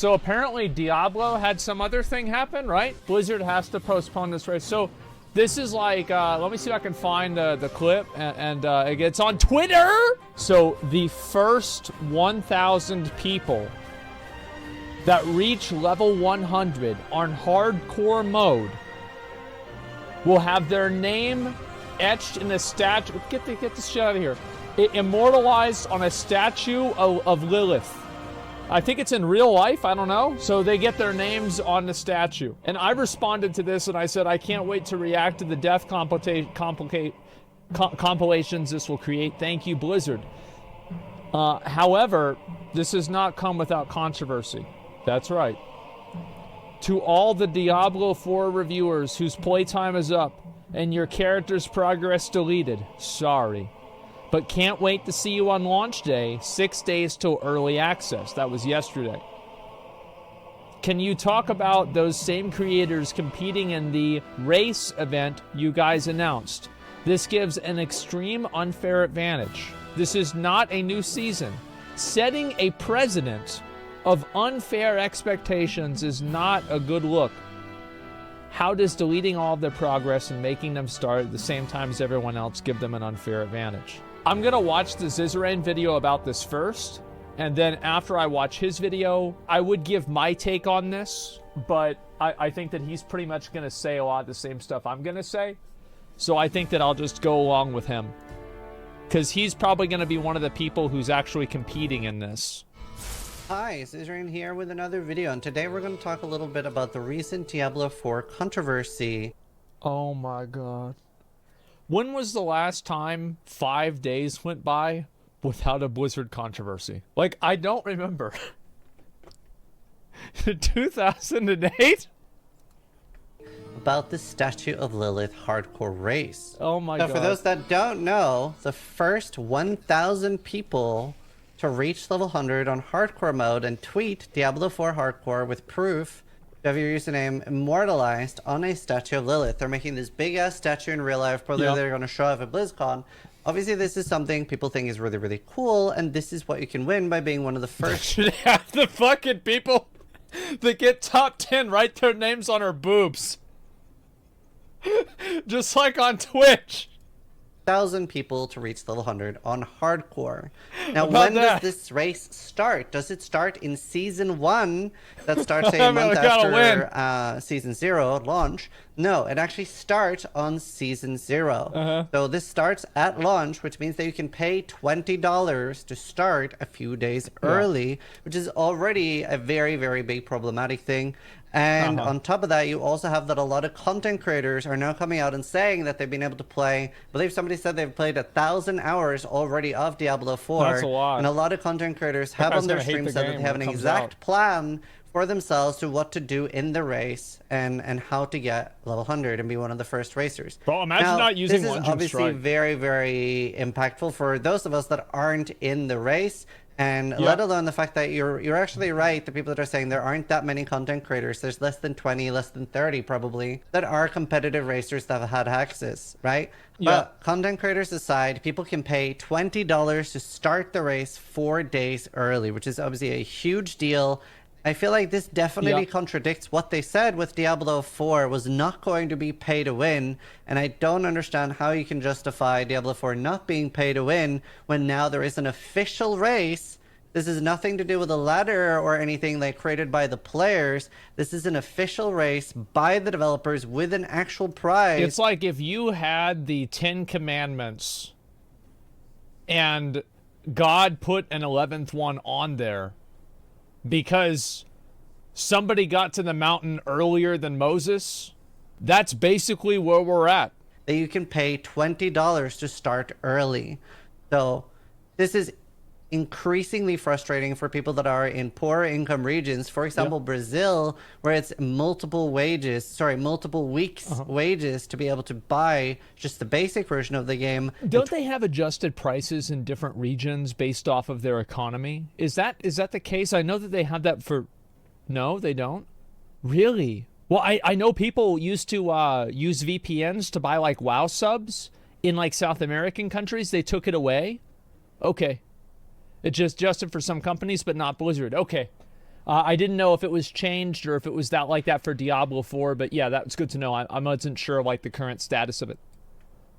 so apparently Diablo had some other thing happen, right? Blizzard has to postpone this race. So this is like, let me see if I can find the clip, and it's on Twitter. So the first 1,000 people that reach level 100 on hardcore mode will have their name etched in a statue. Get this shit out of here. Immortalized on a statue of Lilith. I think it's in real life, I don't know. So they get their names on the statue. And I responded to this and I said, I can't wait to react to the death compilations this will create. Thank you, Blizzard. However, this has not come without controversy. That's right. To all the Diablo 4 reviewers whose playtime is up and your character's progress deleted, sorry. But can't wait to see you on launch day, 6 days till early access. That was yesterday. Can you talk about those same creators competing in the race event you guys announced? This gives an extreme unfair advantage. This is not a new season. Setting a precedent of unfair expectations is not a good look. How does deleting all of their progress and making them start at the same time as everyone else give them an unfair advantage? I'm gonna watch the Asmᴏngᴏ video about this first, and then after I watch his video, I would give my take on this, but I think that he's pretty much gonna say a lot of the same stuff I'm gonna say, so I think that I'll just go along with him, because he's probably gonna be one of the people who's actually competing in this. Hi, Asmᴏngᴏ here with another video, and today we're going to talk a little bit about the recent Diablo 4 controversy. Oh my god. When was the last time 5 days went by without a Blizzard controversy? Like, I don't remember. 2008? About the Statue of Lilith hardcore race. Oh my god. So for those that don't know, the first 1,000 people to reach level 100 on hardcore mode and tweet Diablo 4 hardcore with proof to have your username immortalized on a statue of Lilith. They're making this big ass statue in real life, probably they're going to show off at BlizzCon. Obviously this is something people think is really, really cool, and this is what you can win by being one of the first. Should have the fucking people that get top 10 write their names on her boobs. Just like on Twitch. 1,000 people to reach level 100 on hardcore. Now, when does this race start? Does it start in season 1 that starts a month after season 0 launch? No, it actually starts on season 0. So this starts at launch, which means that you can pay $20 to start a few days early, which is already a very, very big problematic thing. And on top of that, you also have that a lot of content creators are now coming out and saying that they've been able to play, I believe somebody said they've played 1,000 hours already of Diablo 4. That's a lot. And a lot of content creators have on their stream said that they have an exact plan for themselves to what to do in the race and how to get level 100 and be one of the first racers. Bro, imagine now, not using this is obviously very, very impactful for those of us that aren't in the race. And let alone the fact that you're actually right, the people that are saying there aren't that many content creators, there's less than 20, less than 30 probably, that are competitive racers that have had access, right? But content creators aside, people can pay $20 to start the race 4 days early, which is obviously a huge deal. I feel like this definitely contradicts what they said with Diablo 4 was not going to be pay to win, and I don't understand how you can justify Diablo 4 not being pay to win when now there is an official race. This is nothing to do with a ladder or anything like created by the players. This is an official race by the developers with an actual prize. It's like if you had the 10 Commandments and God put an 11th one on there because somebody got to the mountain earlier than Moses. That's basically where we're at. That you can pay $20 to start early. So this is increasingly frustrating for people that are in poorer income regions. For example, Brazil, where it's multiple weeks wages to be able to buy just the basic version of the game. Don't they have adjusted prices in different regions based off of their economy? Is that the case? I know that they have that for... No, they don't? Really? Well, I know people used to use VPNs to buy like WoW subs in like South American countries. They took it away. Okay. It just adjusted for some companies, but not Blizzard. Okay. I didn't know if it was changed or if it was that like that for Diablo 4, but yeah, that's good to know. I wasn't sure like the current status of it.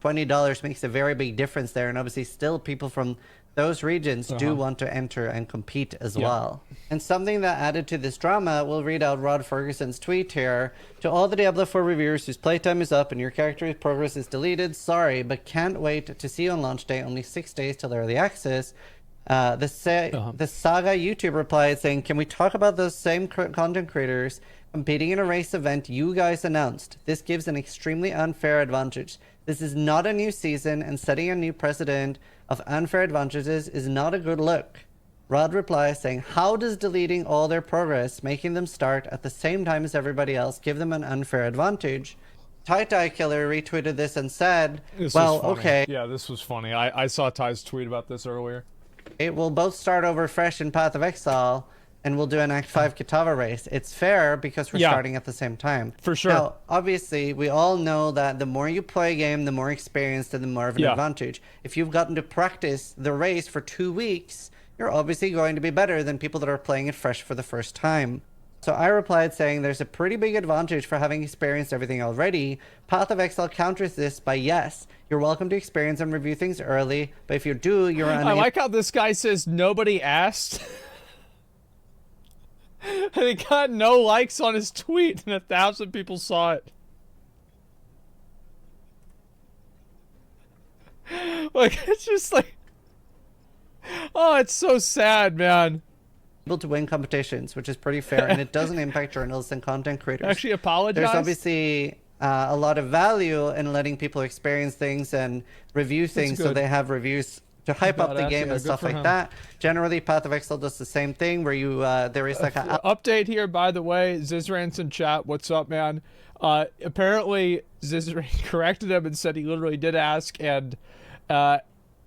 $20 makes a very big difference there, and obviously still people from those regions do want to enter and compete as well. And something that added to this drama, we'll read out Rod Ferguson's tweet here. To all the Diablo 4 reviewers whose playtime is up and your character's progress is deleted, sorry, but can't wait to see you on launch day, only 6 days till early access. The Saga YouTube replied saying, can we talk about those same content creators competing in a race event you guys announced? This gives an extremely unfair advantage. This is not a new season, and setting a new precedent of unfair advantages is not a good look. Rod replies saying, how does deleting all their progress, making them start at the same time as everybody else, give them an unfair advantage? Tie Killer retweeted this and said, well, okay. Yeah, this was funny. I saw Ty's tweet about this earlier. We'll both start over fresh in Path of Exile, and we'll do an Act 5 Kitava race. It's fair because we're starting at the same time. For sure. Now, obviously, we all know that the more you play a game, the more experienced and the more of an advantage. If you've gotten to practice the race for 2 weeks, you're obviously going to be better than people that are playing it fresh for the first time. So I replied saying there's a pretty big advantage for having experienced everything already. Path of Exile counters this by yes, you're welcome to experience and review things early, but if you do, you're unable. I like how this guy says nobody asked. And he got no likes on his tweet, and 1,000 people saw it. Like, it's just like, oh, it's so sad, man. Able to win competitions, which is pretty fair, and it doesn't impact journalists and content creators. Actually, apologize. There's obviously a lot of value in letting people experience things and review things, so they have reviews to hype up the game and stuff like that. Generally, Path of Exile does the same thing, where you there is like a update here. By the way, Zizran's in chat. What's up, man? Apparently, Zizran corrected him and said he literally did ask, and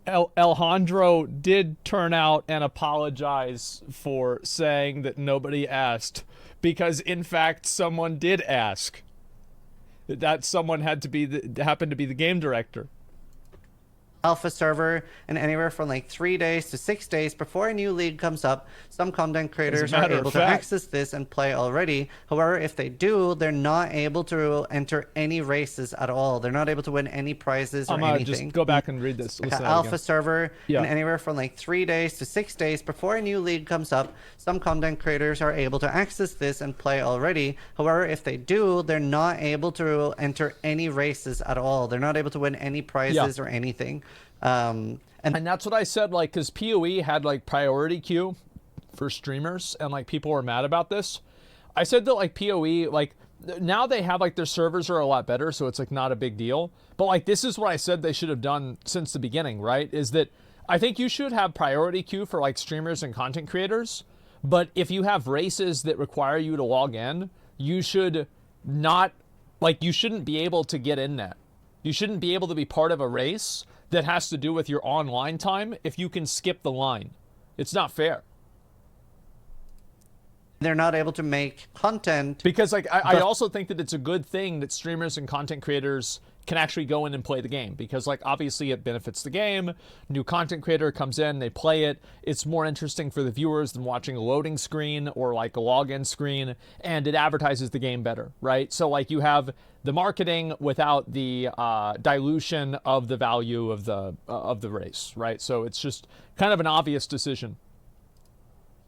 Alejandro did turn out and apologize for saying that nobody asked, because in fact someone did ask. That someone happened to be the game director. Alpha server, and anywhere from like 3 days to 6 days before a new league comes up, some content creators are able to access this and play already. However, if they do, they're not able to enter any races at all. They're not able to win any prizes or anything. Just go back and read this. Alpha server, and anywhere from like 3 days to 6 days before a new league comes up, some content creators are able to access this and play already. However, if they do, they're not able to enter any races at all. They're not able to win any prizes or anything. And that's what I said, like, because PoE had like priority queue for streamers, and like people were mad about this. I said that like PoE, like now they have like their servers are a lot better, so it's like not a big deal. But like this is what I said they should have done since the beginning, right? Is that I think you should have priority queue for like streamers and content creators, but if you have races that require you to log in, you should not, like, you shouldn't be able to get in that. You shouldn't be able to be part of a race that has to do with your online time if you can skip the line. It's not fair. They're not able to make content. Because like I also think that it's a good thing that streamers and content creators can actually go in and play the game, because like obviously it benefits the game. New content creator comes in, they play it. It's more interesting for the viewers than watching a loading screen or like a login screen, and it advertises the game better, right? So like you have the marketing without the dilution of the value of the race, right? So it's just kind of an obvious decision.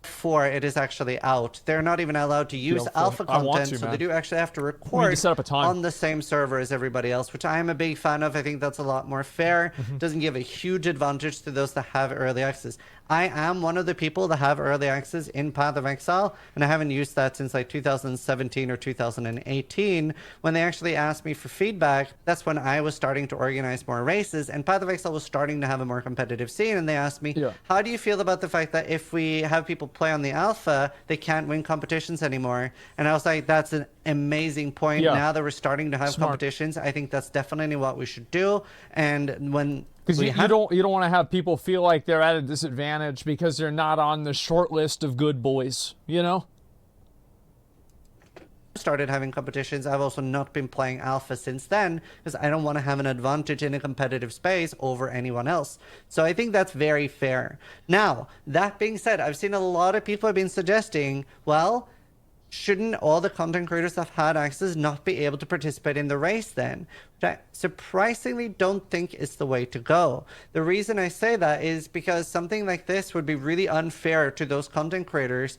Before it is actually out, they're not even allowed to use alpha content, so they do actually have to record set up a time on the same server as everybody else, which I am a big fan of. I think that's a lot more fair. Doesn't give a huge advantage to those that have early access. I am one of the people that have early access in Path of Exile, and I haven't used that since like 2017 or 2018. When they actually asked me for feedback, that's when I was starting to organize more races, and Path of Exile was starting to have a more competitive scene, and they asked me, how do you feel about the fact that if we have people play on the alpha, they can't win competitions anymore? And I was like, that's an amazing point. Now that we're starting to have competitions, I think that's definitely what we should do. And when because you don't want to have people feel like they're at a disadvantage because they're not on the short list of good boys, you know? started having competitions, I've also not been playing alpha since then because I don't want to have an advantage in a competitive space over anyone else. So I think that's very fair. Now, that being said, I've seen a lot of people have been suggesting, well, shouldn't all the content creators that have had access not be able to participate in the race then? Which I surprisingly don't think is the way to go. The reason I say that is because something like this would be really unfair to those content creators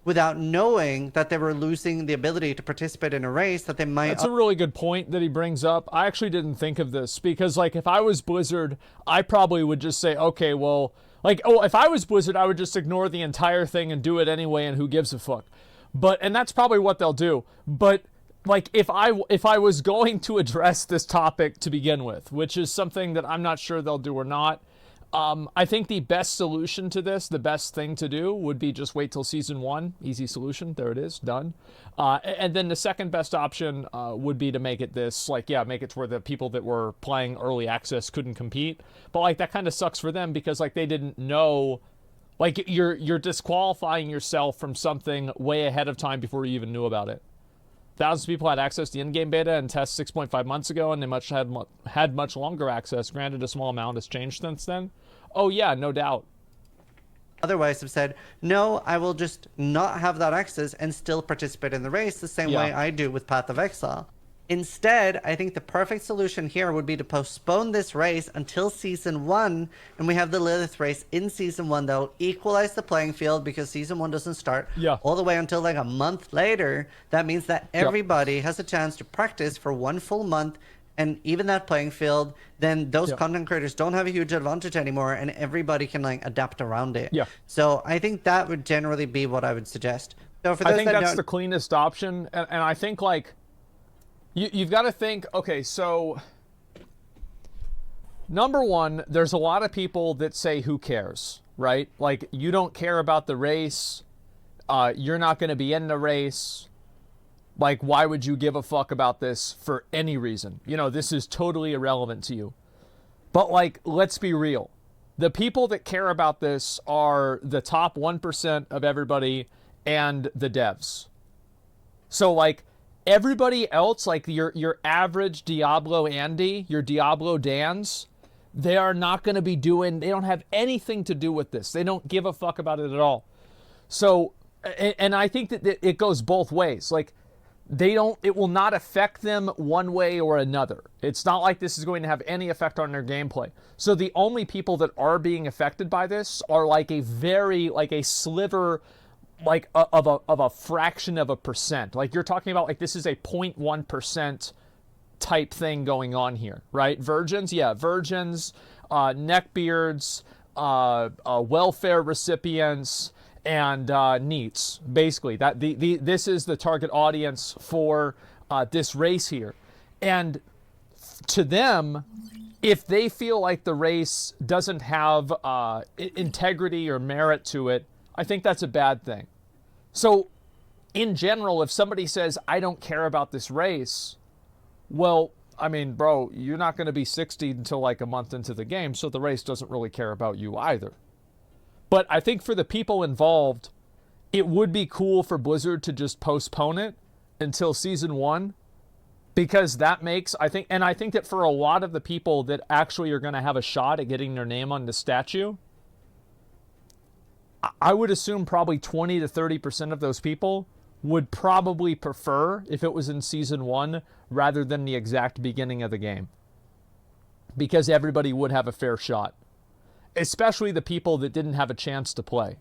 without knowing that they were losing the ability to participate in a race that they might... That's a really good point that he brings up. I actually didn't think of this because, like, if I was Blizzard, I probably would just say, okay, well, like, oh, if I was Blizzard, I would just ignore the entire thing and do it anyway, and who gives a fuck? And that's probably what they'll do. But like, if I was going to address this topic to begin with, which is something that I'm not sure they'll do or not, I think the best solution to this, the best thing to do would be just wait till season 1. Easy solution. There it is. Done. And then the second best option would be to make it this, like, yeah, make it to where the people that were playing early access couldn't compete. But like, that kind of sucks for them because like they didn't know. Like, you're disqualifying yourself from something way ahead of time before you even knew about it. Thousands of people had access to in-game beta and tests 6.5 months ago, and they had much longer access. Granted, a small amount has changed since then. Oh, yeah, no doubt. Otherwise have said, no, I will just not have that access and still participate in the race the same way I do with Path of Exile. Instead, I think the perfect solution here would be to postpone this race until season 1, and we have the Lilith race in season 1 that will equalize the playing field because season 1 doesn't start all the way until like a month later. That means that everybody has a chance to practice for 1 full month and even that playing field. Then those content creators don't have a huge advantage anymore, and everybody can like adapt around it. So I think that would generally be what I would suggest. So for those I think that's the cleanest option, and I think like you've got to think, okay, so number one, there's a lot of people that say, who cares, right? Like, you don't care about the race. You're not going to be in the race. Like, why would you give a fuck about this for any reason? You know, this is totally irrelevant to you. But, like, let's be real. The people that care about this are the top 1% of everybody and the devs. So, like, everybody else, like your average Diablo Andy, your Diablo Dans, they are not going to be doing, they don't have anything to do with this. They don't give a fuck about it at all. So, and I think that it goes both ways. Like, it will not affect them one way or another. It's not like this is going to have any effect on their gameplay. So the only people that are being affected by this are like a sliver, like of a fraction of a percent. Like, you're talking about, like, this is a 0.1% type thing going on here, right? Virgins, neckbeards, welfare recipients, and NEETs. Basically, this is the target audience for this race here. And to them, if they feel like the race doesn't have integrity or merit to it, I think that's a bad thing. So, in general, if somebody says, I don't care about this race, well, I mean, bro, you're not going to be 60 until like a month into the game, so the race doesn't really care about you either. But I think for the people involved, it would be cool for Blizzard to just postpone it until season 1, because that makes, I think that for a lot of the people that actually are going to have a shot at getting their name on the statue, I would assume probably 20 to 30% of those people would probably prefer if it was in season 1 rather than the exact beginning of the game, because everybody would have a fair shot, especially the people that didn't have a chance to play.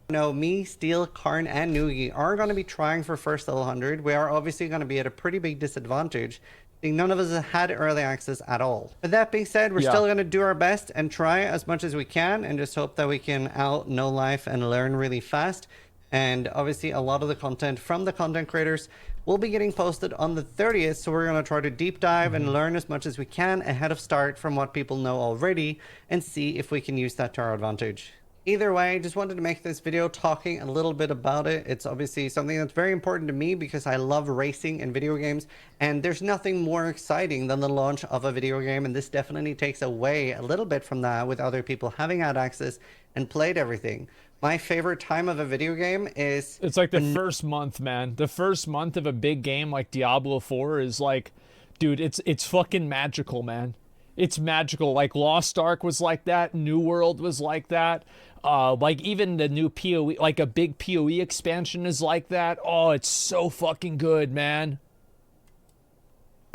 No, me, Steel, Karn, and Noogie are going to be trying for first level 100. We are obviously going to be at a pretty big disadvantage. None of us have had early access at all. With that being said, we're still going to do our best and try as much as we can and just hope that we can know life and learn really fast. And obviously a lot of the content from the content creators will be getting posted on the 30th, so we're going to try to deep dive and learn as much as we can ahead of start from what people know already and see if we can use that to our advantage. Either way, just wanted to make this video talking a little bit about it. It's obviously something that's very important to me because I love racing in video games, and there's nothing more exciting than the launch of a video game, and this definitely takes away a little bit from that with other people having had access and played everything. My favorite time of a video game is It's like the when first month, man. The first month of a big game like Diablo 4 is like, dude, it's fucking magical, man. It's magical. Like Lost Ark was like that. New World was like that. Like even the new PoE, like a big PoE expansion is like that. Oh, it's so fucking good, man.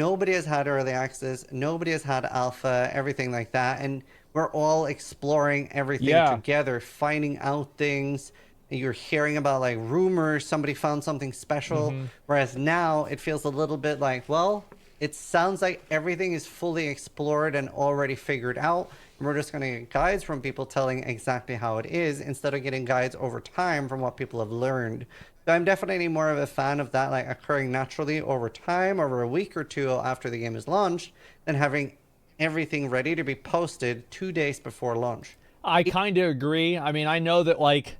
nobody has had early access, nobody has had alpha, everything like that, and we're all exploring everything Yeah. together, finding out things. You're hearing about like rumors, somebody found something special, whereas now it feels a little bit like, well, it sounds like everything is fully explored and already figured out. And we're just going to get guides from people telling exactly how it is instead of getting guides over time from what people have learned. So I'm definitely more of a fan of that, like occurring naturally over time, over a week or two after the game is launched, than having everything ready to be posted 2 days before launch. I kind of agree. I mean, I know that like,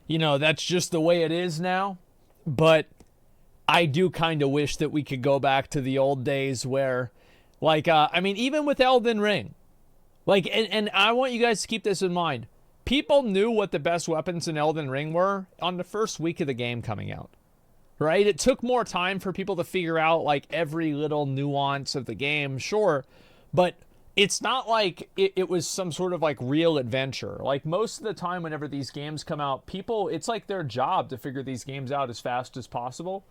that's just the way it is now, but I do kind of wish that we could go back to the old days where, like, I mean, even with Elden Ring, like, and I want you guys to keep this in mind. People knew what the best weapons in Elden Ring were on the first week of the game coming out, right? It took more time for people to figure out, like, every little nuance of the game, sure, but it's not like it was some sort of, like, real adventure. Like, most of the time whenever these games come out, people, it's like their job to figure these games out as fast as possible.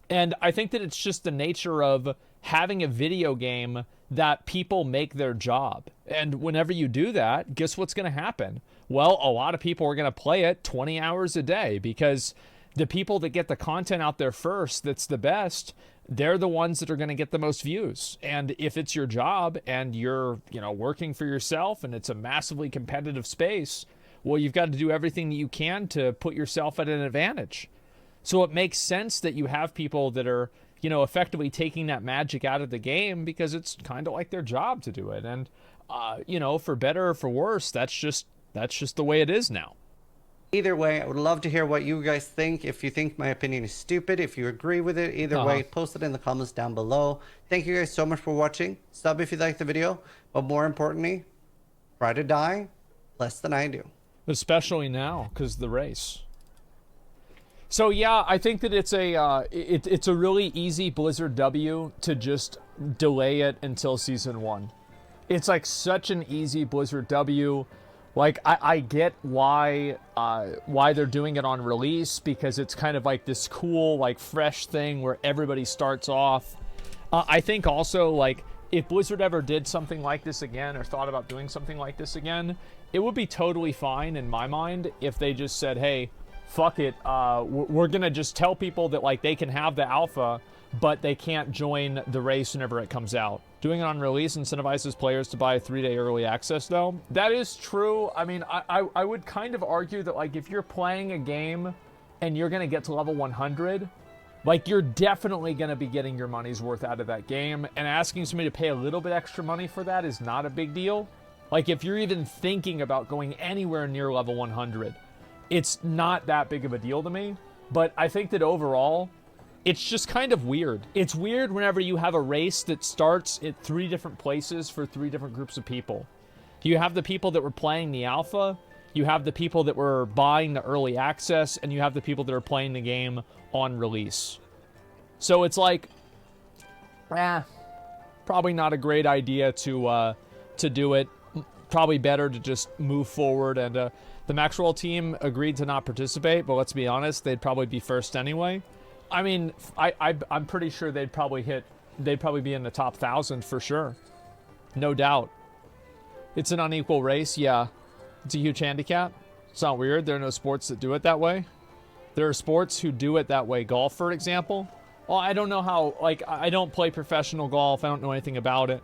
And I think that it's just the nature of having a video game that people make their job. And whenever you do that, guess what's going to happen? Well, a lot of people are going to play it 20 hours a day because the people that get the content out there first that's the best, they're the ones that are going to get the most views. And if it's your job and you're, working for yourself and it's a massively competitive space, well, you've got to do everything that you can to put yourself at an advantage. So it makes sense that you have people that are, effectively taking that magic out of the game because it's kind of like their job to do it. And, for better or for worse, that's just the way it is now. Either way, I would love to hear what you guys think. If you think my opinion is stupid, if you agree with it, either way, post it in the comments down below. Thank you guys so much for watching. Sub if you liked the video, but more importantly, try to die less than I do. Especially now, because of the race. So yeah, I think that it's a really easy Blizzard W to just delay it until Season 1. It's like such an easy Blizzard W. Like, I get why they're doing it on release, because it's kind of like this cool, like, fresh thing where everybody starts off. I think also, like, if Blizzard ever did something like this again or thought about doing something like this again, it would be totally fine in my mind if they just said, hey, fuck it, we're gonna just tell people that, like, they can have the alpha, but they can't join the race whenever it comes out. Doing it on release incentivizes players to buy a 3-day early access, though. That is true. I mean, I would kind of argue that, like, if you're playing a game and you're gonna get to level 100, like, you're definitely gonna be getting your money's worth out of that game, and asking somebody to pay a little bit extra money for that is not a big deal. Like, if you're even thinking about going anywhere near level 100, it's not that big of a deal to me. But I think that overall, it's just kind of weird. It's weird whenever you have a race that starts at 3 different places for 3 different groups of people. You have the people that were playing the alpha, you have the people that were buying the early access, and you have the people that are playing the game on release. So it's like, probably not a great idea to do it. Probably better to just move forward. And the Maxwell team agreed to not participate, but let's be honest, they'd probably be first anyway. I mean, I'm pretty sure they'd probably be in the top 1,000 for sure. No doubt. It's an unequal race, yeah. It's a huge handicap. It's not weird. There are no sports that do it that way. There are sports who do it that way. Golf, for example. Well, I don't know how, like, I don't play professional golf. I don't know anything about it.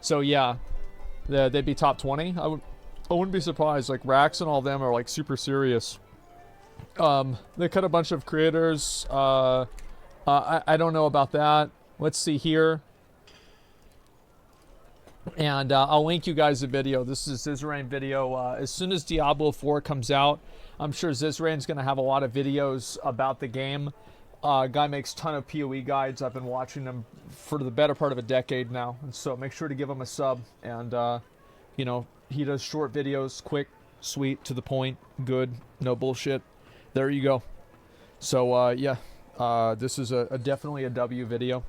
So, yeah, they'd be top 20. I wouldn't be surprised. Like, Rax and all them are, like, super serious. They cut a bunch of creators. I don't know about that. Let's see here. And I'll link you guys a video. This is Zizrain video. As soon as Diablo 4 comes out, I'm sure Zizrain's going to have a lot of videos about the game. Guy makes a ton of PoE guides. I've been watching them for the better part of a decade now. And so make sure to give him a sub. And, he does short videos, quick, sweet, to the point, good, no bullshit. There you go. So, yeah, this is definitely a W video.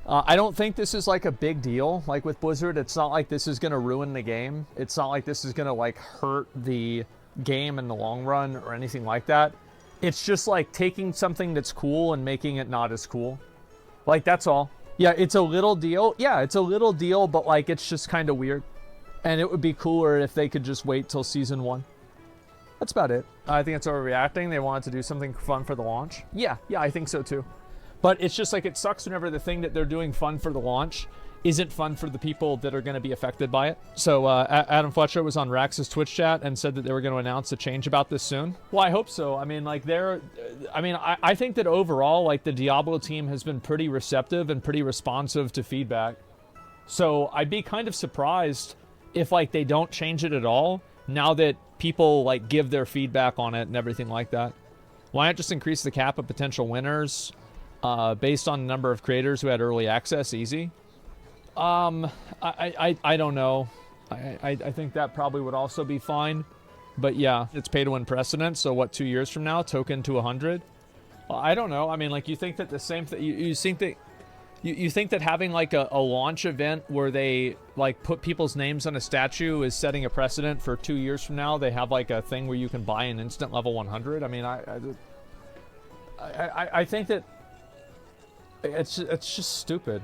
I don't think this is like a big deal. Like with Blizzard, it's not like this is going to ruin the game. It's not like this is going to like hurt the game in the long run or anything like that. It's just like taking something that's cool and making it not as cool. Like, that's all. Yeah, it's a little deal. Yeah, it's a little deal, but like it's just kind of weird. And it would be cooler if they could just wait till Season 1. That's about it. I think it's overreacting. They wanted to do something fun for the launch. Yeah, I think so too. But it's just like, it sucks whenever the thing that they're doing fun for the launch isn't fun for the people that are going to be affected by it. So Adam Fletcher was on Rax's Twitch chat and said that they were going to announce a change about this soon. Well, I hope so. I mean, like I think that overall, like the Diablo team has been pretty receptive and pretty responsive to feedback. So I'd be kind of surprised if like they don't change it at all now that people like give their feedback on it and everything like that. Why not just increase the cap of potential winners based on the number of creators who had early access? Easy. I don't know. I think that probably would also be fine. But yeah, it's pay to win precedent. So what, 2 years from now, token to 100? Well, I don't know. I mean, like, you think that the same thing, you think that having like a launch event where they like put people's names on a statue is setting a precedent for 2 years from now? They have like a thing where you can buy an instant level 100. I mean, I think that it's just stupid.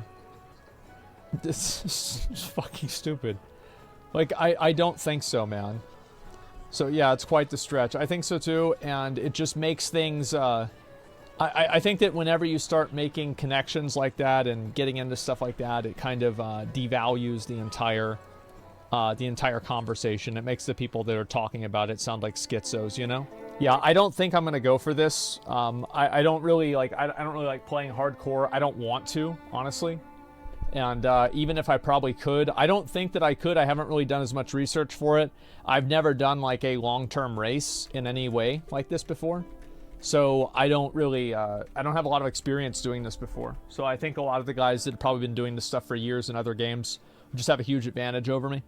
It's just fucking stupid. Like, I don't think so, man. So yeah, it's quite the stretch. I think so too, and it just makes things I think that whenever you start making connections like that and getting into stuff like that, it kind of devalues the entire conversation. It makes the people that are talking about it sound like schizos, you know? Yeah, I don't think I'm gonna go for this. I don't really like playing hardcore. I don't want to, honestly. And even if I probably could, I don't think that I could. I haven't really done as much research for it. I've never done like a long-term race in any way like this before. So I don't really, I don't have a lot of experience doing this before. So I think a lot of the guys that have probably been doing this stuff for years in other games just have a huge advantage over me.